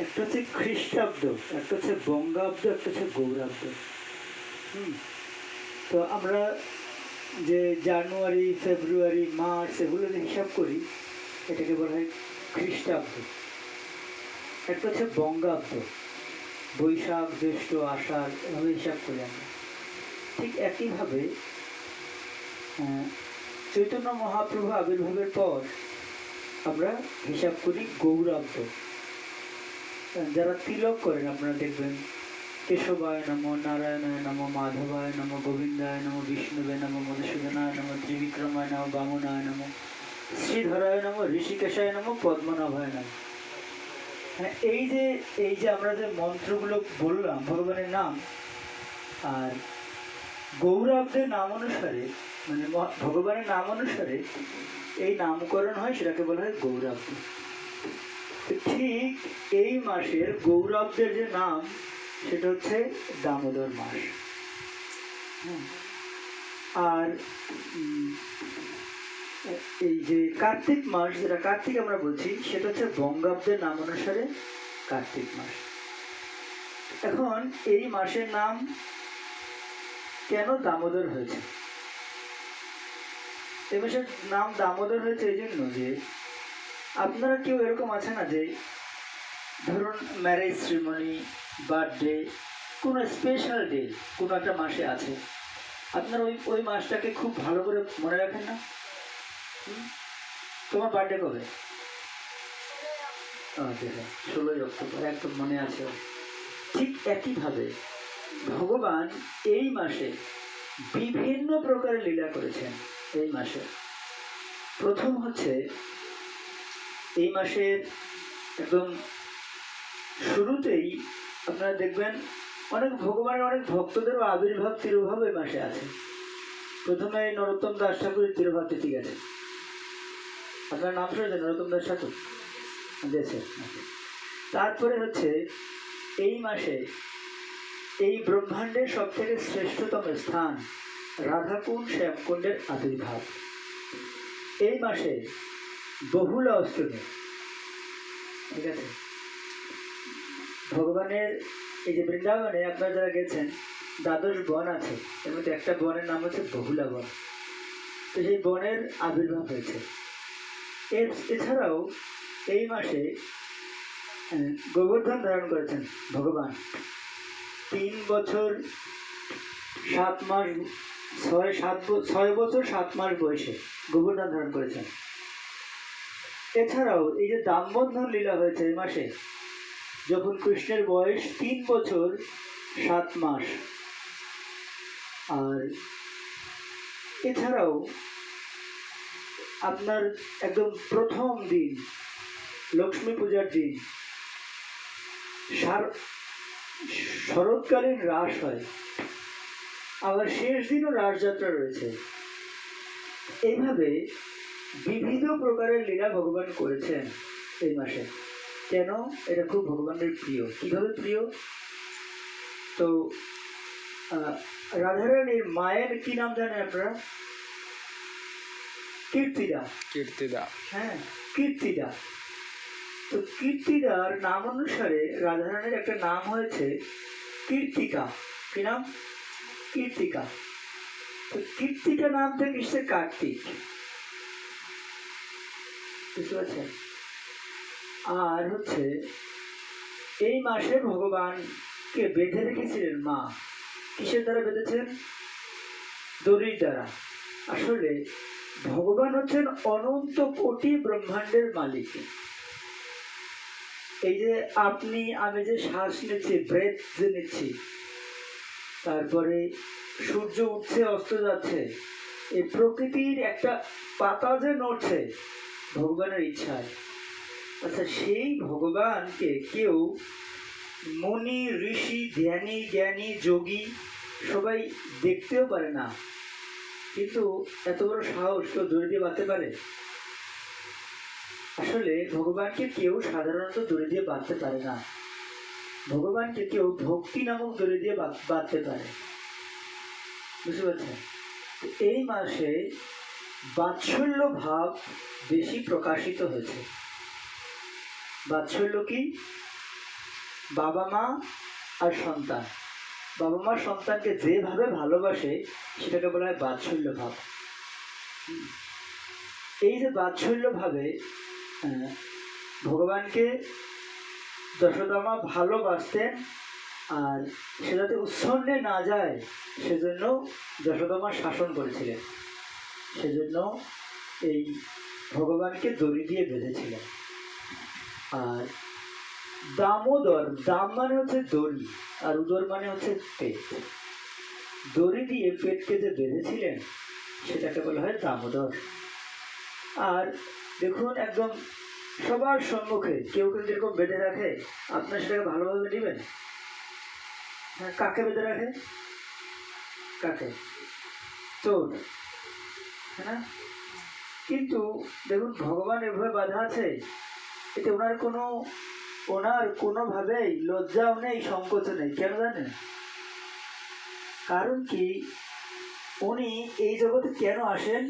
একটা হচ্ছে খ্রিস্টাব্দ, একটা হচ্ছে বঙ্গাব্দ, একটা হচ্ছে গৌরাব্দ। তো আমরা যে জানুয়ারি, ফেব্রুয়ারি, মার্চ এগুলো যে হিসাব করি, এটাকে বলা হয় খ্রিস্টাব্দ। একটা হচ্ছে বঙ্গাব্দ, বৈশাখ, জ্যৈষ্ঠ, আষাঢ় এভাবে হিসাব করি আমরা। ঠিক একইভাবে চৈতন্য মহাপ্রভু আবির্ভাবের পর আমরা হিসাব করি গৌরাব্দ। যারা তিলক করেন আপনারা দেখবেন, কেশবায় নম, নারায়ণায় নম, মাধবায় নম, গোবিন্দায় নম, বিষ্ণুবে নম, মধুসূদনায় নম, ত্রিবিক্রমায় নম, বামনায় নম, শ্রীধরায় নম, ঋষিকেশায় নম, পদ্মনাভায় নম। হ্যাঁ, এই যে আমরা যে মন্ত্রগুলো বললাম ভগবানের নাম, আর গৌরাব্দের নাম অনুসারে, মানে ভগবানের নাম অনুসারে এই নামকরণ হয়, সেটাকে বলা হয় গৌরাব্দ। ঠিক এই মাসের গৌরাব্দের যে নাম, সেটা হচ্ছে দামোদর মাস। আর এই যে কার্তিক মাস, যেটা কার্তিক আমরা বলছি, সেটা হচ্ছে বঙ্গাব্দের নাম অনুসারে কার্তিক মাস। এখন এই মাসের নাম কেন দামোদর হয়েছে? এই মাসের নাম দামোদর হয়েছে এই জন্য যে, আপনারা কেউ এরকম আছে না যে ধরুন ম্যারেজ সেরিমনি, বার্থডে, কোনো স্পেশাল ডে কোনো একটা মাসে আছে, আপনারা ওই মাসটাকে খুব ভালো করে মনে রাখেন না? তোমার বার্থডে কবে? 16ই অক্টোবর, একদম মনে আছে। ঠিক একইভাবে ভগবান এই মাসে বিভিন্ন প্রকারের লীলা করেছেন। এই মাসে প্রথম হচ্ছে, এই মাসের একদম শুরুতেই আপনারা দেখবেন অনেক ভগবানের অনেক ভক্তদেরও আবির্ভাব, তিরোভাব এই মাসে আছে। প্রথমে নরোত্তম দাস ঠাকুরের তিরোভাব তিথি গেছে। আপনার নাম শুনেছেন? নরোত্তম দাস ঠাকুর দিয়েছে। তারপরে হচ্ছে এই মাসে এই ব্রহ্মাণ্ডের সব থেকে শ্রেষ্ঠতম স্থান রাধাকুণ্ড, শ্যামকুণ্ডের আবির্ভাব। এই মাসে বহুলা অষ্টমী, ঠিক আছে? ভগবানের এই যে বৃন্দাবনে আপনারা যারা গেছেন, দ্বাদশ বন আছে, এর মধ্যে একটা বনের নাম হচ্ছে বহুলা বন। তো সেই বনের আবির্ভাব হয়েছে। এছাড়াও এই মাসে গোবর্ধন ধারণ করেছেন ভগবান। 3 বছর 7 মাস, 6 বছর 7 মাস বয়সে গোবর্ধন ধারণ করেছেন। এছাড়াও এই যে দামবন্ধন লীলা হয়েছে এই মাসে, যখন কৃষ্ণের বয়স 3 বছর 7 মাস। আর এছাড়াও আপনার একদম প্রথম দিন, লক্ষ্মী পূজার দিন, শরৎকালীন রাস হয়, আবার শেষ দিনও রাসযাত্রা রয়েছে। এইভাবে বিবিধ প্রকারের লীলা ভগবান করেছেন এই মাসে। কেন? এটা খুব ভগবানের প্রিয়। কিভাবে প্রিয়? তো রাধারানীর মায়ের কি নাম জানেন আপনারা? কীর্তিদা। কীর্তিদা, হ্যাঁ, কীর্তিদা। তো কীর্তিদার নাম অনুসারে রাধারানীর একটা নাম হয়েছে কীর্তিকা। কি নাম? কীর্তিকা। তো কীর্তিকা নাম থেকে এসছে কার্তিক, বুঝতে পারছেন? আর হচ্ছে এই মাসে ভগবানকে বেঁধে রেখেছিলেন মা। কিসের দ্বারা বেঁধেছেন? দড়ির দ্বারা। আসলে ভগবান হচ্ছেন অনন্ত কোটি ব্রহ্মাণ্ডের মালিক। এই যে আপনি আমি যে শ্বাস নিচ্ছি, ব্রেথ যে নিচ্ছি, তারপরে সূর্য উঠছে অস্ত যাচ্ছে, এই প্রকৃতির একটা পাতা যে নড়ছে ভগবানের ইচ্ছায়। আচ্ছা, সেই ভগবানকে কেউ মুনি, ঋষি, ধ্যানী, জ্ঞানী, যোগী সবাই দেখতেও পারে না, কিন্তু এত বড় সাহস কেউ দড়ি দিয়ে বাঁধতে পারে? আসলে ভগবানকে কেউ সাধারণত দড়ি দিয়ে বাঁধতে পারে না। ভগবানকে কেউ ভক্তি নামক দড়ি দিয়ে বাঁধতে পারে, বুঝতে পারছেন? এই মাসে বাৎসল্য ভাব বেশি প্রকাশিত হয়েছে। বাৎসল্য কি? বাবা মা আর সন্তান, বাবা মা সন্তানকে যেভাবে ভালোবাসে সেটাকে বলা হয় বাৎসল্য ভাব। এই যে বাৎসল্য ভাবে ভগবানকে যশোদামা ভালোবাসতেন, আর সে যাতে উচ্ছন্নে না যায় সেজন্য যশোদামা শাসন করেছিলেন, সেজন্য এই ভগবানকে দড়ি দিয়ে বেঁধেছিলেন। আর দামোদর, দাম মানে হচ্ছে দড়ি, আর উদর মানে হচ্ছে পেট, দড়ি দিয়ে পেটকে যে বেঁধেছিলেন সেটাকে বলা হয় দামোদর। আর দেখুন একদম সবার সম্মুখে কেউ কেউ যেরকম বেঁধে রাখে, আপনার সেটাকে ভালোভাবে নেবেন। হ্যাঁ, কাকে বেঁধে রাখে? কাকে? চোর, হ্যাঁ। কিন্তু দেখুন ভগবান এভাবে বাধা আছে, এতে ওনার কোনোভাবেই লজ্জাও নেই, সংকোচ নেই। কেন জানেন? কারণ কি, উনি এই জগতে কেন আসেন?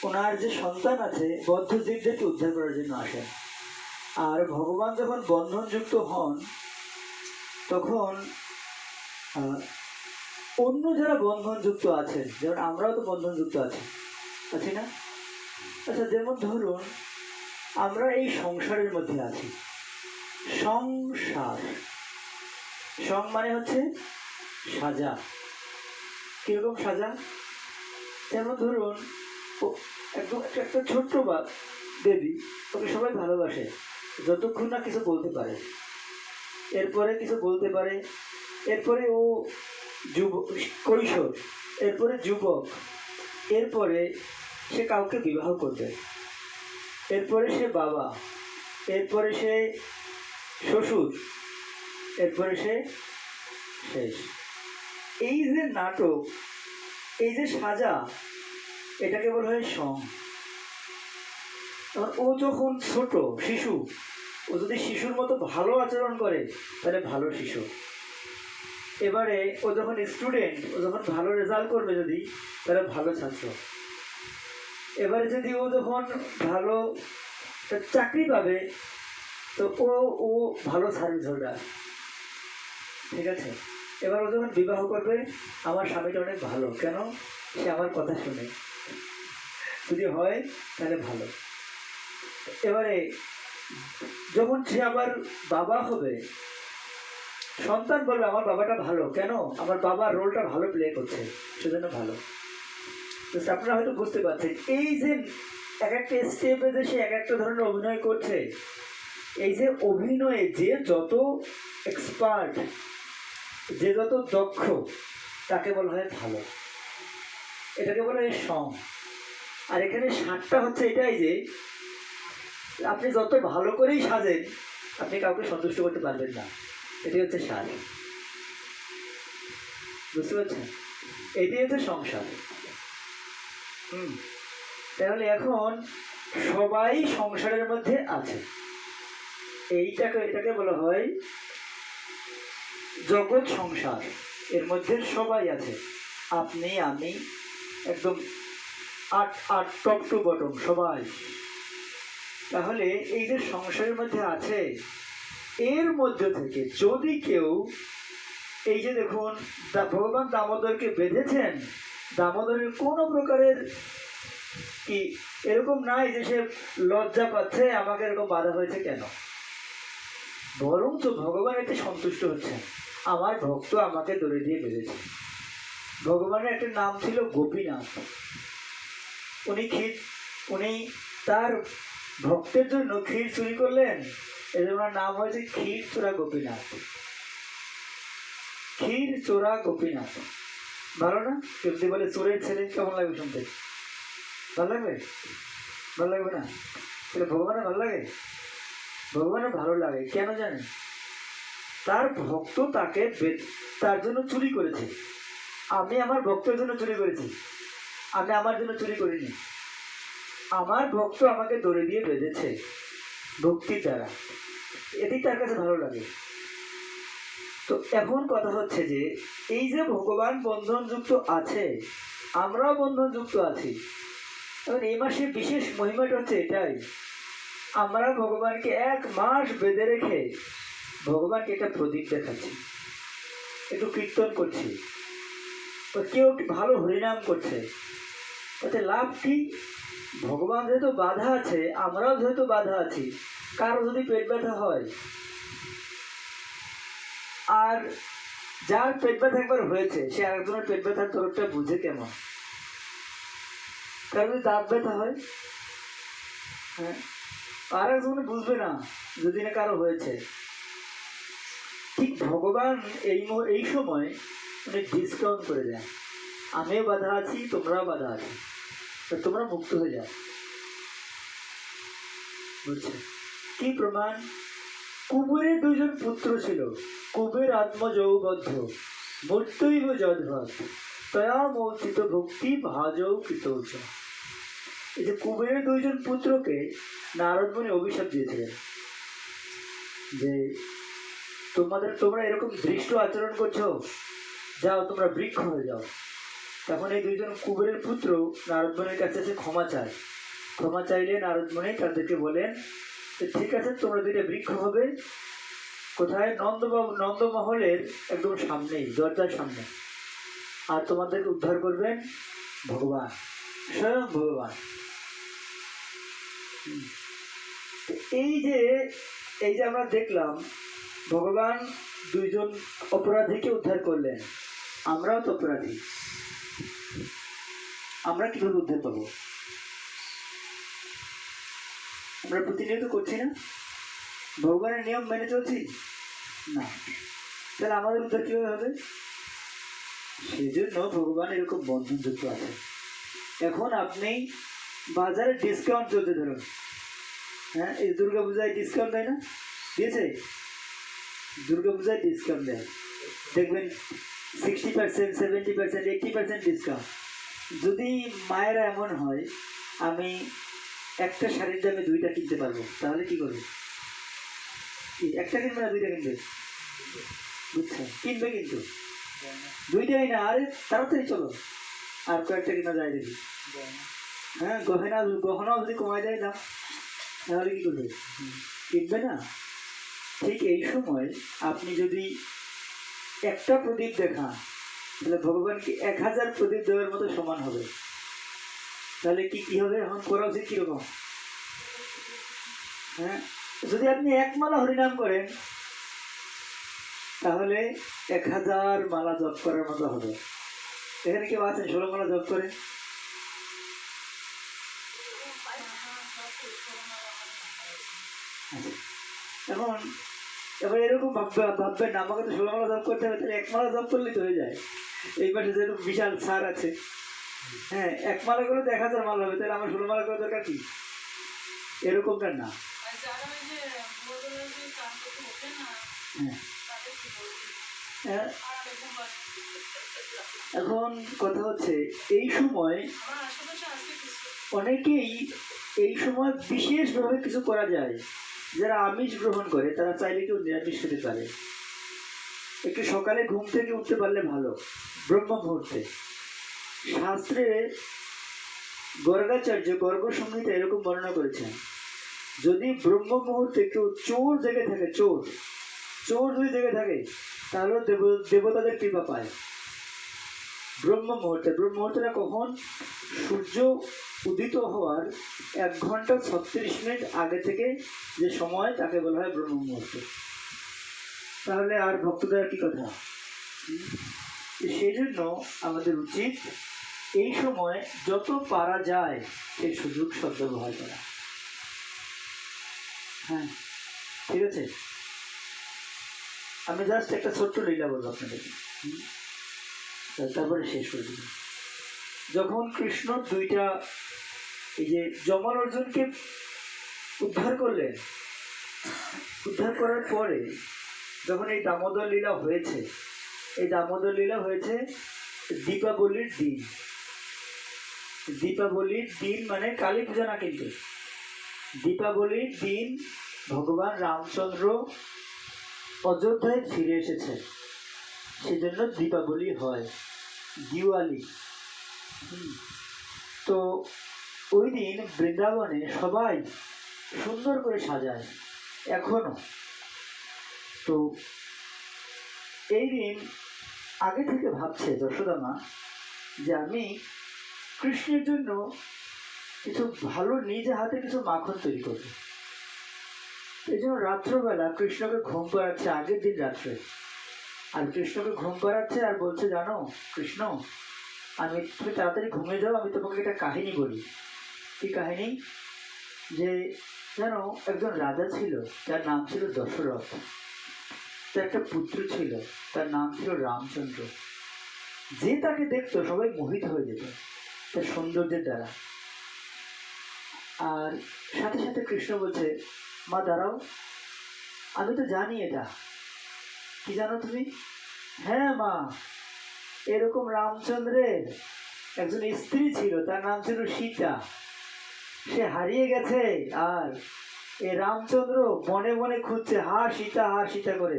ওনার যে সন্তান আছে বদ্ধ জীবদেরকে উদ্ধার করার জন্য আসেন। আর ভগবান যখন বন্ধনযুক্ত হন তখন অন্য যারা বন্ধনযুক্ত আছেন, যেমন আমরাও তো বন্ধনযুক্ত আছি না? আচ্ছা, যেমন ধরুন আমরা এই সংসারের মধ্যে আছি। সংসার, সং মানে হচ্ছে সাজা। কিরকম সাজা? যেমন ধরুন একদম একটা ছোট্ট বেবি, ওকে সবাই ভালোবাসে যতক্ষণ না কিছু বলতে পারে, এরপরে কিছু বলতে পারে, এরপরে ও কৈশোর, এরপরে যুবক, এরপরে সে কাউকে বিবাহ করবে, এরপরে সে বাবা, এরপরে সে শ্বশুর, এরপরে সে শেষ। এই যে নাটক, এই যে সাজা, এটাকে বলা হয় সং। ও যখন ছোট শিশু, ও যদি শিশুর মতো ভালো আচরণ করে তাহলে ভালো শিশু। এবারে ও যখন স্টুডেন্ট, ও যখন ভালো রেজাল্ট করবে যদি, তাহলে ভালো ছাত্র। এবারে যদি ও যখন ভালো চাকরি পাবে তো ও ভালো সার্ভিস হোল্ডার। ঠিক আছে? এবার ও যখন বিবাহ করবে, আমার স্বামীটা অনেক ভালো, কেন? সে আমার কথা শুনে, যদি হয় তাহলে ভালো। এবারে যখন সে আবার বাবা হবে, সন্তান বলবে আমার বাবাটা ভালো, কেন? আমার বাবার রোলটা ভালো প্লে করছে, সেজন্য ভালো। তো আপনারা হয়তো বুঝতে পারছেন এই যে এক একটা স্টেপে যে সে এক একটা ধরনের অভিনয় করছে, এই যে অভিনয়ে যে যত এক্সপার্ট, যে যত দক্ষ, তাকে বলা হয় ভালো। এটাকে বলা হয় সং। আর এখানে সারটা হচ্ছে এটাই যে আপনি যত ভালো করেই সাজেন, আপনি কাউকে সন্তুষ্ট করতে পারবেন না। এটাই হচ্ছে সার। বুঝতে পারছেন? এটাই হচ্ছে সংসার। তাহলে এখন সবাই সংসারের মধ্যে আছে। এটাকে বলা হয় জগৎ সংসার। এর মধ্যে সবাই আছে, আপনি আমি, একদম আট টপ টু বটম সবাই। তাহলে এই যে সংসারের মধ্যে আছে, এর মধ্যে থেকে যদি কেউ, এই যে দেখুন ভগবান দামোদরকে বেঁধেছেন, দামোদরের কোনো প্রকারের কি এরকম নাই যে সে লজ্জা পাচ্ছে আমাকে এরকম বাধা হয়েছে কেন, বরঞ্চ ভগবান এতে সন্তুষ্ট হচ্ছেন, আমার ভক্ত আমাকে দড়ি দিয়ে বেঁধেছে। ভগবানের একটা নাম ছিল গোপীনাথ। উনি তার ভক্তের জন্য ক্ষীর চুরি করলেন, এর ওনার নাম হয়েছে ক্ষীর চোরা গোপীনাথ। ক্ষীর চোরা গোপীনাথ ভালো না? কেউ যদি বলে চোরের ছেলে, কেমন লাগবে শুনতে? ভালো লাগবে? ভালো লাগবে না? তাহলে ভগবানের ভালো লাগে? ভগবানের ভালো লাগে কেন জানেন? তার ভক্ত তাকে তার জন্য চুরি করেছে। আমি আমার ভক্তের জন্য চুরি করেছি, আমি আমার জন্য চুরি করিনি। আমার ভক্ত আমাকে দড়ি দিয়ে বেঁধেছে ভক্তির দ্বারা, এটাই তার কাছে ভালো লাগে। তো এখন কথা হচ্ছে যে এই যে ভগবান বন্ধনযুক্ত আছে, আমরাও বন্ধনযুক্ত আছি। এখন এই মাসে বিশেষ মহিমাটা হচ্ছে এটাই, আমরা ভগবানকে 1 মাস বেঁধে রেখে ভগবানকে একটা প্রদীপ দেখাচ্ছি, একটু কীর্তন করছি, বা কেউ একটু ভালো হরিনাম করছে, তাতে লাভ কি? ভগবান যেহেতু বাধা আছে, আমরাও যেহেতু বাধা আছি, কারো যদি পেট ব্যথা হয়, আর যার পেট ব্যথা একবার হয়েছে সে আরেকজনের পেট ব্যথার তরফটা বুঝে কেমন? কারো যদি দাঁত ব্যথা হয়, হ্যাঁ, আর একজন বুঝবে না যদি না কারো হয়েছে। ঠিক ভগবান এই সময় অনেক ডিসকাউন্ট করে দেয়, আমিও বাধা আছি, তোমরাও বাধা আছি, তো তোমরা মুক্ত হয়ে যাও। বুঝছে কি প্রমাণ? কুবেরের দুইজন পুত্র ছিল, কুবের আত্মযৌবদ্ধ মূর্তৈব যদ্ভৎ তয়া মৌচিত ভক্তি ভাজৌ কৃতৌচ। এই যে কুবেরের দুইজন পুত্রকে নারদ মুনি অভিশাপ দিয়েছিলেন যে তোমরা এরকম দৃষ্ট আচরণ করছো, যাও তোমরা বৃক্ষ হয়ে যাও। তখন এই দুইজন কুবেরের পুত্র নারদ মুনির কাছে এসে ক্ষমা চায়। ক্ষমা চাইলে নারদ মুনি তাদেরকে বলেন, ঠিক আছে, তোমরা দুইটা বৃক্ষ হবে। কোথায়? নন্দমহলের একদম সামনেই, দরজার সামনে। আর তোমাদেরকে উদ্ধার করবেন ভগবান, স্বয়ং ভগবান। এই যে আমরা দেখলাম ভগবান দুইজন অপরাধীকে উদ্ধার করলেন। আমরাও তো অপরাধী, আমরা কিভাবে উদ্ধার পাবো? আমরা প্রতিনিয়ত করছি না, ভগবানের নিয়ম মেনে চলছি না, তাহলে আমাদের উদ্ধার কিভাবে হবে? সেই জন্য ভগবান এরকম বন্ধনযুক্ত আছে। এখন আপনি বাজারে ডিসকাউন্ট চলতে ধরুন, হ্যাঁ, এই দুর্গা পূজায় ডিসকাউন্ট দেয় না? দিয়েছে? দুর্গা পূজায় ডিসকাউন্ট দেয়, দেখবেন 60%, 70%, 80% ডিসকাউন্ট। যদি মায়েরা এমন হয় আমি একটা শাড়ির দামে দুইটা কিনতে পারবো, তাহলে কি করবে? একটা কিনবে না দুইটা কিনবে? বুঝছো, কিনবে, কিন্তু দুইটাই না, আরে তাড়াতাড়ি চলো আর কয়েকটা কিনা যায় দেখি। হ্যাঁ, গহনাও যদি কমায় দেয় দাম, তাহলে কি করবে? কিনবে না। ঠিক এই সময় আপনি যদি একটা প্রদীপ দেখান, তাহলে ভগবানকে 1000 প্রদীপ দেওয়ার মতো সমান হবে। তাহলে কি হবে? এখন করা উচিত কিরকম? হ্যাঁ, যদি আপনি এক মালা হরিনাম করেন, তাহলে 1000 মালা জপ করার মতো হবে। এখানে কেউ আছেন 16 মালা জপ করে? এখন এবার এরকম ভাববেন না আমাকে তো 16 মালা জপ করতে হবে, তাহলে 1 মালা জপ করলেই তো হয়ে যায়। এই পাশে যেরকম বিশাল সার আছে, হ্যাঁ, 1 মালা করে তো 1000 মালা হবে, তাহলে আমার 16 মালা করার দরকার কি? এরকমটা না। এখন কথা হচ্ছে এই সময় অনেকেই এই সময় বিশেষভাবে কিছু করা যায়। যারা আমিষ গ্রহণ করে তারা চাইলে কেউ নিরামিষ খেতে পারে। একটু সকালে ঘুম থেকে উঠতে পারলে ভালো, ব্রহ্ম মুহূর্তে। শাস্ত্রে গর্গাচার্য গর্গ সংহিতা এরকম বর্ণনা করেছেন, যদি ব্রহ্ম মুহূর্তে কেউ চোর জেগে থাকে, চোর যদি জেগে থাকে, তাহলে দেবতাদের কৃপা পায়। ব্রহ্ম মুহূর্তটা কখন? সূর্য উদিত হওয়ার 1 ঘন্টা 36 মিনিট আগে থেকে যে সময়, তাকে বলা হয় ব্রহ্ম মুহূর্ত। তাহলে আর ভক্তদের কি কথা? সেই জন্য আমাদের উচিত এই সময় যত পারা যায় সেই সুযোগ সদ্ব্যবহার করা। হ্যাঁ, ঠিক আছে। আমি জাস্ট একটা ছোট্ট লীলা বলবো আপনাদেরকে, তারপরে শেষ করে দিব। যখন কৃষ্ণ এই যে যমল অর্জুনকে উদ্ধার করলেন, উদ্ধার করার পরে যখন এই দামোদর লীলা হয়েছে, এই দামোদর লীলা হয়েছে দীপাবলির দিন। দীপাবলির দিন মানে কালী পূজা না, কিন্তু দীপাবলির দিন ভগবান রামচন্দ্র অযোধ্যায় ফিরে এসেছে, সেজন্য দীপাবলি হয়, দিওয়ালি। তো ওই দিন বৃন্দাবনে সবাই সুন্দর করে সাজায় এখনো। তো এই দিন আগে থেকে ভাবছে যশোদা মা যে আমি কৃষ্ণের জন্য কিছু ভালো নিজে হাতে কিছু মাখন তৈরি করবো। এই জন্য রাত্রবেলা কৃষ্ণকে ঘুম পাড়াচ্ছে, আগের দিন রাত্রে। আর কৃষ্ণকে ঘুম পাড়াচ্ছে আর বলছে, জানো কৃষ্ণ, তুমি তাড়াতাড়ি ঘুমিয়ে যাও, আমি তোমাকে একটা কাহিনী বলি। কি কাহিনী? যে জানো, একজন রাজা ছিল, তার নাম ছিল দশরথ। তার একটা পুত্র ছিল, তার নাম ছিল রামচন্দ্র। যে তাকে দেখতো সবাই মোহিত হয়ে যেত তার সৌন্দর্যের দ্বারা। আর সাথে সাথে কৃষ্ণ বলছে, মা দাঁড়াও, আমি তো জানি এটা। কি জানো তুমি? হ্যাঁ মা, এরকম রামচন্দ্রের একজন স্ত্রী ছিল, তার নাম ছিল সীতা। সে হারিয়ে গেছে, আর এই রামচন্দ্র বনে বনে খুঁজছে, হা সীতা করে,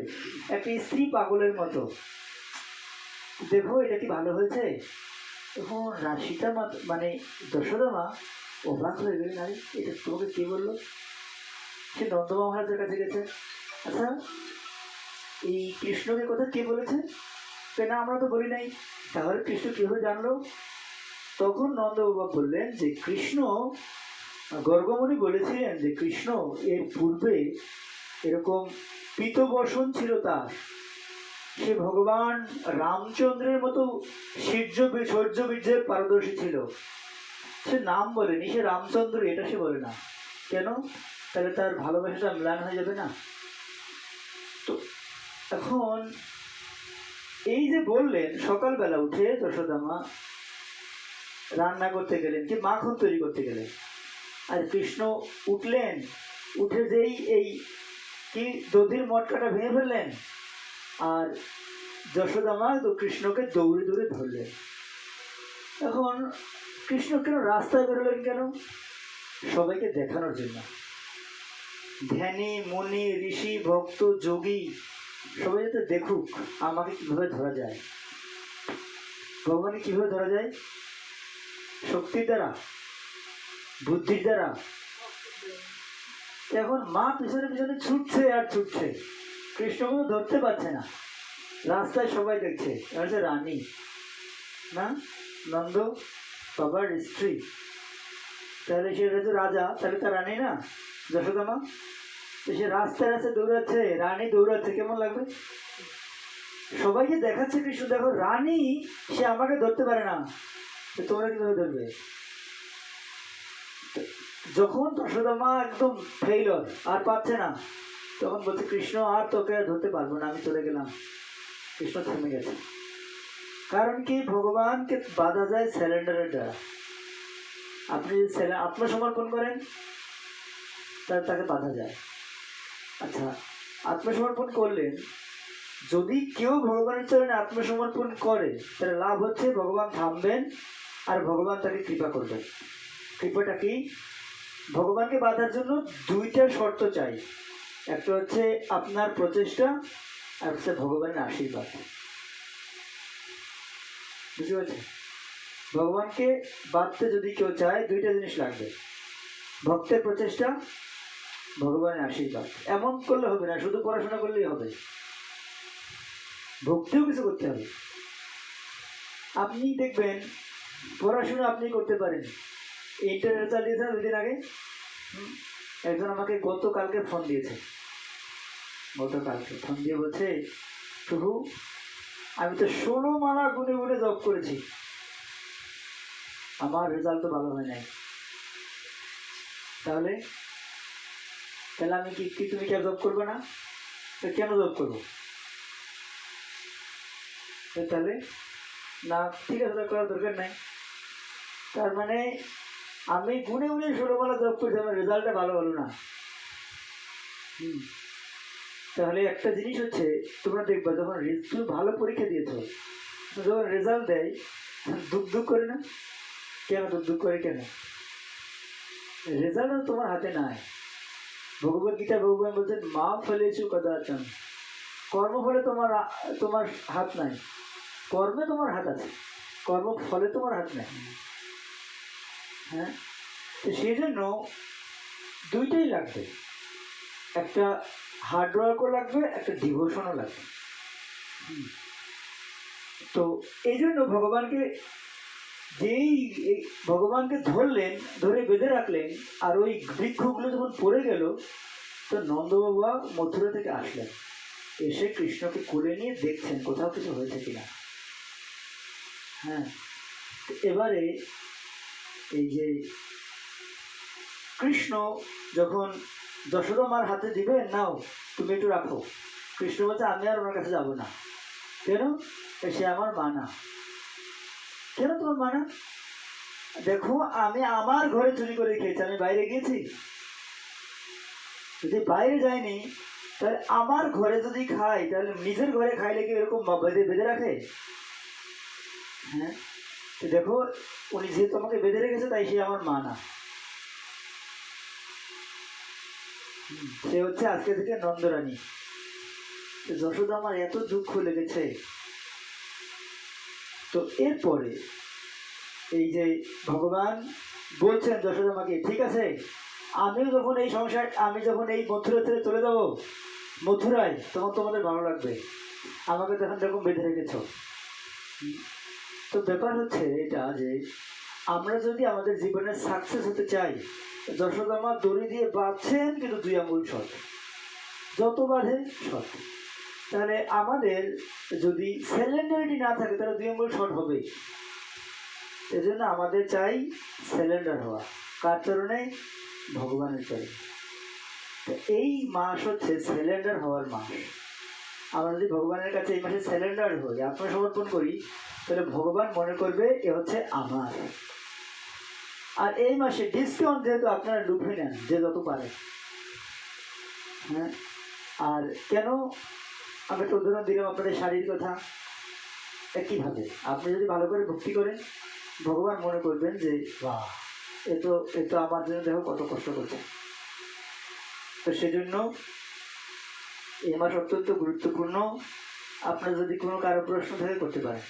একটা স্ত্রী পাগলের মতো। দেখো এটা কি ভালো হয়েছে? তখন সীতা মা মানে যশোদা মা অবাক হয়ে গেলেন, আরে এটা তোমাকে কে বললো? সে নন্দ মহারাজের কাছে গেছে, আচ্ছা এই কৃষ্ণকে কথা কে বলেছে? না আমরা তো বলি নাই। তাহলে কৃষ্ণ কিভাবে জানলো? তখন নন্দ বাবা বললেন যে কৃষ্ণ, গর্গমুনি বলেছিলেন যে কৃষ্ণ এর পূর্বে এরকম পিতবসন ছিল তার। সে ভগবান রামচন্দ্রের মতো শৌর্য বীর্যের পারদর্শী ছিল। সে নাম বলেনি, সে রামচন্দ্র এটা সে বলে না। কেন? তাহলে তার ভালোবাসাটা ম্লান হয়ে যাবে না? তো এখন এই যে বললেন, সকালবেলা উঠে যশোদা মা রান্না করতে গেলেন, কি মাখন তৈরি করতে গেলেন। আর কৃষ্ণ উঠলেন, উঠে যেই এই কি দধির মটকাটা ভেঙে ফেললেন। আর যশোদা মা তো কৃষ্ণকে দৌড়ে দৌড়ে ধরলেন। এখন কৃষ্ণ কেন রাস্তায় বেরোলেন? কেন? সবাইকে দেখানোর জন্য। ধ্যানী মুনি ঋষি ভক্ত যোগী সবাই যাতে দেখুক আমাকে কিভাবে ধরা যায়, ভগবানকে কিভাবে ধরা যায়। শক্তির দ্বারা, বুদ্ধির দ্বারা। এখন মা পিছনে পিছনে ছুটছে আর ছুটছে, কৃষ্ণকে ধরতে পারছে না। রাস্তায় সবাই দেখছে, রানী না নন্দ বাবার স্ত্রী, তাহলে সে তো রাজা, তাহলে তার রানী না যশোদা মা। সে রাস্তায় রাস্তায় দৌড়াচ্ছে, রানী দৌড়াচ্ছে, কেমন লাগবে? সবাইকে দেখাচ্ছে কৃষ্ণ, দেখো রানী, সে আমাকে ধরতে পারে না, তোমরা কিভাবে ধরবে? যখন যশোদা মা একদম ফেইলর, আর পাচ্ছে না, তখন বলছে কৃষ্ণ আর তোকে ধরতে পারবো না, আমি চলে গেলাম। কৃষ্ণ থেমে গেছে। কারণ কি? ভগবানকে বাধা যায় স্যালেন্ডারের দ্বারা। আপনি যদি আত্মসমর্পণ করেন তাহলে তাকে বাধা যায়। আচ্ছা, আত্মসমর্পণ করলেন, যদি কেউ ভগবানের চরণে আত্মসমর্পণ করে তাহলে লাভ হচ্ছে ভগবান থামবেন আর ভগবান তাকে কৃপা করবেন। কৃপাটা কি? ভগবানকে বাঁধার জন্য দুইটা শর্ত চাই। একটা হচ্ছে আপনার প্রচেষ্টা, আর হচ্ছে ভগবানের আশীর্বাদ। বুঝতে পারছেন? ভগবানকে বাঁধতে যদি কেউ চায়, দুইটা জিনিস লাগবে, ভক্তের প্রচেষ্টা, ভগবানের আশীর্বাদ। এমন করলে হবে না শুধু পড়াশোনা করলেই হবে, ভক্তিও কিছু করতে হবে। আপনি দেখবেন পড়াশোনা আপনি করতে পারেন, ইন্টারনেট চালিয়েছেন 2 দিন আগে। একজন আমাকে গতকালকে ফোন দিয়েছে, গতকালকে ফোন দিয়ে বলছে, প্রভু আমি তো 16 মালা গুনে গুনে জব করেছি, আমার রেজাল্ট তো ভালো হয় নাই। তাহলে তাহলে আমি কি তুমি কি জব করবে না? কেন জব করবো? তাহলে না, ঠিক আছে, করার দরকার নাই। তার মানে আমি গুনে গুনে 16 মালা জব করছি, আমার রেজাল্টটা ভালো হলো না। তাহলে একটা জিনিস হচ্ছে, তোমরা দেখবা যখন তুমি ভালো পরীক্ষা দিয়েছো, যখন রেজাল্ট দেয় দুঃখ দুঃখ করে না? কেন দুঃখ দুঃখ করে? কেন? রেজাল্ট তোমার হাতে নাই। ভগবত গীতা ভগবান বলছেন, মা ফলেছু কদাচন, কর্মফলে তোমার হাত নাই। কর্মে তোমার হাত আছে, কর্মফলে তোমার হাত নাই। হ্যাঁ, তো সেই জন্য দুইটাই লাগবে। একটা হার্ড ওয়ার্কও লাগবে, একটা ডিভোশনও লাগবে। তো এই জন্য ভগবানকে ভগবানকে ধরলেন, ধরে বেঁধে রাখলেন, আর ওই বৃক্ষগুলো যখন পড়ে গেল, তো নন্দবাবা মথুরা থেকে আসলেন, এসে কৃষ্ণকে কোলে নিয়ে দেখছেন কোথাও কিছু হয়েছে কিনা। হ্যাঁ, এবারে এই যে কৃষ্ণ যখন যশোদা মার হাতে দিবে, নাও তুমি একটু রাখো, কৃষ্ণ বলছে আমি আর ওনার কাছে যাবো না। কেন? সে আমার মা না। কেন তোমার মা না? দেখো আমি আমার ঘরে চুরি করে খেয়েছি, আমি বাইরে গিয়েছি? যদি বাইরে যায়নি, তাহলে আমার ঘরে যদি খাই, তাহলে নিজের ঘরে খাইলে কি এরকম বেঁধে বেঁধে রাখে? হ্যাঁ, তো দেখো উনি যেহেতু আমাকে বেঁধে রেখেছে, তাই সে আমার মা না। সে হচ্ছে আজকে থেকে নন্দরানী। যশোদা আমার এত দুঃখ লেগেছে। তো এরপরে এই যে ভগবান বলছেন যশোদা মাকে, ঠিক আছে আমিও যখন এই সংসার, আমি যখন এই মথুরা ছেড়ে চলে যাবো মথুরায়, তখন তোমাদের ভালো লাগবে, আমাকে তখন এরকম বেঁধে রেখেছ। তো ব্যাপার হচ্ছে এটা যে আমরা যদি আমাদের জীবনে সাকসেস হতে চাই, যশোদা মা দড়ি দিয়ে বাঁধছেন, কিন্তু 2 আঙ্গুল শর্ট, যত বাঁধে শর্ট। তাহলে আমাদের যদি স্যালেন্ডারিটি না থাকে, তাহলে 2 আঙ্গুল শর্ট হবে। এই জন্য আমাদের চাই স্যালেন্ডার হওয়া। কার চরণে? ভগবানের চরণে। তো এই মাস হচ্ছে স্যালেন্ডার হওয়ার মাস। আমরা যদি ভগবানের কাছে এই মাসে স্যালেন্ডার হই, আত্মসমর্পণ করি, তাহলে ভগবান মনে করবে এ হচ্ছে আমার। আর এই মাসে ডিসকাউন্ট যেহেতু আপনারা লুফে নেন যে যত পারে। হ্যাঁ, আর কেন আমি একটা উদাহরণ দিলাম আপনাদের শাড়ির কথা। একইভাবে আপনি যদি ভালো করে ভক্তি করেন, ভগবান মনে করবেন যে বাহ, এ তো আমার জন্য দেখো কত কষ্ট করছে। তো সেজন্য এই মাস অত্যন্ত গুরুত্বপূর্ণ। আপনার যদি কোনো কারো প্রশ্ন থাকে করতে পারেন।